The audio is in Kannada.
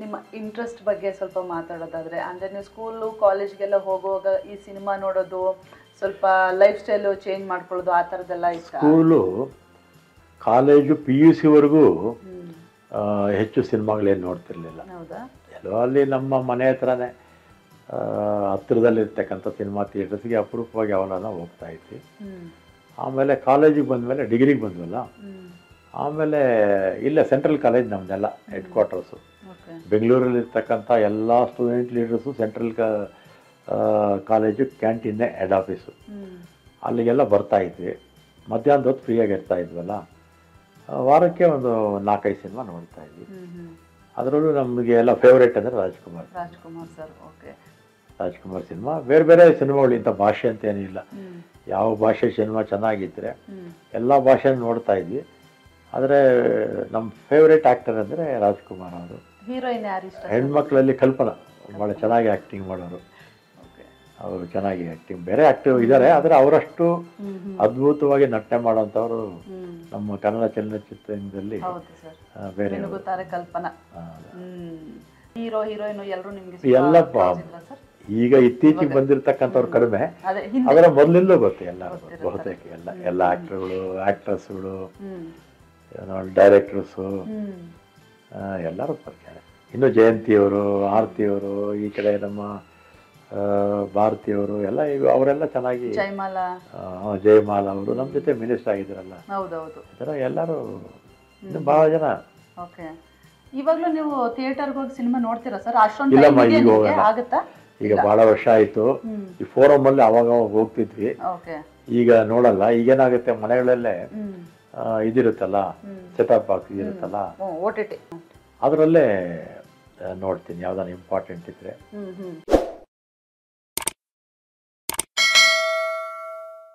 ನಿಮ್ಮ ಇಂಟ್ರೆಸ್ಟ್ ಬಗ್ಗೆ ಸ್ವಲ್ಪ ಮಾತಾಡೋದಾದ್ರೆ, ಅಂದರೆ ನೀವು ಸ್ಕೂಲು ಕಾಲೇಜ್ಗೆಲ್ಲ ಹೋಗುವಾಗ ಈ ಸಿನಿಮಾ ನೋಡೋದು, ಸ್ವಲ್ಪ ಲೈಫ್ ಸ್ಟೈಲು ಚೇಂಜ್ ಮಾಡ್ಕೊಳ್ಳೋದು, ಆ ಥರದ್ದೆಲ್ಲ ಇಷ್ಟ? ಸ್ಕೂಲು ಕಾಲೇಜು PUC ವರೆಗೂ ಹೆಚ್ಚು ಸಿನಿಮಾಗಳೇನು ನೋಡ್ತಿರ್ಲಿಲ್ಲ. ಹೌದಾ? ಎಲ್ಲೋ ಅಲ್ಲಿ ನಮ್ಮ ಮನೆ ಹತ್ರನೇ ಹತ್ತಿರದಲ್ಲಿರ್ತಕ್ಕಂಥ ಸಿನಿಮಾ ಥಿಯೇಟರ್ಸ್ಗೆ ಅಪರೂಪವಾಗಿ ಅವನ್ನ ಹೋಗ್ತಾ ಇದ್ವಿ. ಆಮೇಲೆ ಕಾಲೇಜಿಗೆ ಬಂದಮೇಲೆ ಡಿಗ್ರಿಗೆ ಬಂದ್ವಲ್ಲ, ಆಮೇಲೆ ಇಲ್ಲೇ ಸೆಂಟ್ರಲ್ ಕಾಲೇಜ್ ನಮ್ಮದೆಲ್ಲ ಹೆಡ್ ಕ್ವಾರ್ಟರ್ಸು. ಬೆಂಗಳೂರಲ್ಲಿರ್ತಕ್ಕಂಥ ಎಲ್ಲ ಸ್ಟೂಡೆಂಟ್ ಲೀಡರ್ಸು ಸೆಂಟ್ರಲ್ ಕಾಲೇಜು ಕ್ಯಾಂಟೀನ್ನೇ ಹೆಡ್ ಆಫೀಸು. ಅಲ್ಲಿಗೆಲ್ಲ ಬರ್ತಾಯಿದ್ವಿ. ಮಧ್ಯಾಹ್ನದ ಹೊತ್ತು ಫ್ರೀಯಾಗಿ ಇರ್ತಾ ಇದ್ವಲ್ಲ, ವಾರಕ್ಕೆ ಒಂದು 4-5 ಸಿನಿಮಾ ನೋಡ್ತಾ ಇದ್ವಿ. ಅದರಲ್ಲೂ ನಮಗೆ ಎಲ್ಲ ಫೇವ್ರೇಟ್ ಅಂದರೆ Rajkumar sir. Okay. Rajkumar cinema. ಬೇರೆ ಬೇರೆ ಸಿನಿಮಾಗಳು, ಇಂಥ ಭಾಷೆ ಅಂತ ಏನಿಲ್ಲ, ಯಾವ ಭಾಷೆ ಸಿನಿಮಾ ಚೆನ್ನಾಗಿದ್ದರೆ ಎಲ್ಲ ಭಾಷೆ ನೋಡ್ತಾ ಇದ್ವಿ. ಆದರೆ ನಮ್ಮ ಫೇವ್ರೇಟ್ ಆ್ಯಕ್ಟರ್ ಅಂದರೆ ರಾಜ್ಕುಮಾರ್ ಅವರು. ಹೀರೋಯಿನ್ ಯಾರು ಇಷ್ಟ? ಹೆಣ್ಮಕ್ಳಲ್ಲಿ ಕಲ್ಪನಾ ಭಾಳ ಚೆನ್ನಾಗಿ ಆ್ಯಕ್ಟಿಂಗ್ ಮಾಡೋರು. ಅವರು ಚೆನ್ನಾಗಿ ಆ್ಯಕ್ಟಿಂಗ್, ಬೇರೆ ಆ್ಯಕ್ಟಿವ್ ಇದ್ದಾರೆ, ಆದರೆ ಅವರಷ್ಟು ಅದ್ಭುತವಾಗಿ ನಟನೆ ಮಾಡೋಂಥವ್ರು ನಮ್ಮ ಕನ್ನಡ ಚಲನಚಿತ್ರದಲ್ಲಿ ಬೇರೆ. ಕಲ್ಪನಾ ಹೀರೋ ಹೀರೋಯಿನ್ ಎಲ್ಲರೂ ನಿಮಗೆ ಎಲ್ಲಪ್ಪ ಈಗ ಇತ್ತೀಚೆಗೆ ಬಂದಿರತಕ್ಕಂಥವ್ರು ಕಡಿಮೆ, ಅದರ ಮೊದಲಿಂದ ಗೊತ್ತು ಎಲ್ಲರೂ, ಬಹುತೇಕ ಎಲ್ಲ ಆ್ಯಕ್ಟರ್ಗಳು, ಆ್ಯಕ್ಟ್ರೆಸ್ಗಳು, ಡೈರೆಕ್ಟರ್ಸು ಎಲ್ಲರೂ ಪರಿಚಯ. ಇನ್ನು ಜಯಂತಿಯವರು, ಆರತಿಯವರು, ಈ ಕಡೆ ನಮ್ಮ ಭಾರತಿಯವರು ಎಲ್ಲ ಈಗ ಅವರೆಲ್ಲ ಚೆನ್ನಾಗಿ, ಜಯಮಾಲಾ ಅವರು ನಮ್ಮ ಜೊತೆ ಮಿನಿಸ್ಟರ್ ಆಗಿದ್ದಾರಲ್ಲ, ಈ ಥರ ಎಲ್ಲರೂ ಇನ್ನು ಭಾಳ ಜನ. ಓಕೆ. ಇವಾಗಲೂ ನೀವು ಥಿಯೇಟರ್ಗೆ ಹೋಗಿ ಸಿನಿಮಾ ನೋಡ್ತೀರಾ ಸರ್? ಅಷ್ಟೊಂದು ಇಲ್ಲಮ್ಮ, ಈಗ ಹೋಗಲ್ಲ. ಈಗ ಭಾಳ ವರ್ಷ ಆಯಿತು. ಈ ಫೋರಮಲ್ಲಿ ಅವಾಗ ಹೋಗ್ತಿದ್ವಿ, ಈಗ ನೋಡಲ್ಲ. ಈಗೇನಾಗುತ್ತೆ, ಮನೆಗಳಲ್ಲೇ ಇದಿರುತ್ತಲ್ಲ, ಸೆಟಪ್ ಬಾಕ್ಸ್ ಇರುತ್ತಲ್ಲ, OTT, ಅದರಲ್ಲೇ ನೋಡ್ತೀನಿ ಯಾವ್ದಾನ ಇಂಪಾರ್ಟೆಂಟ್ ಇದ್ರೆ.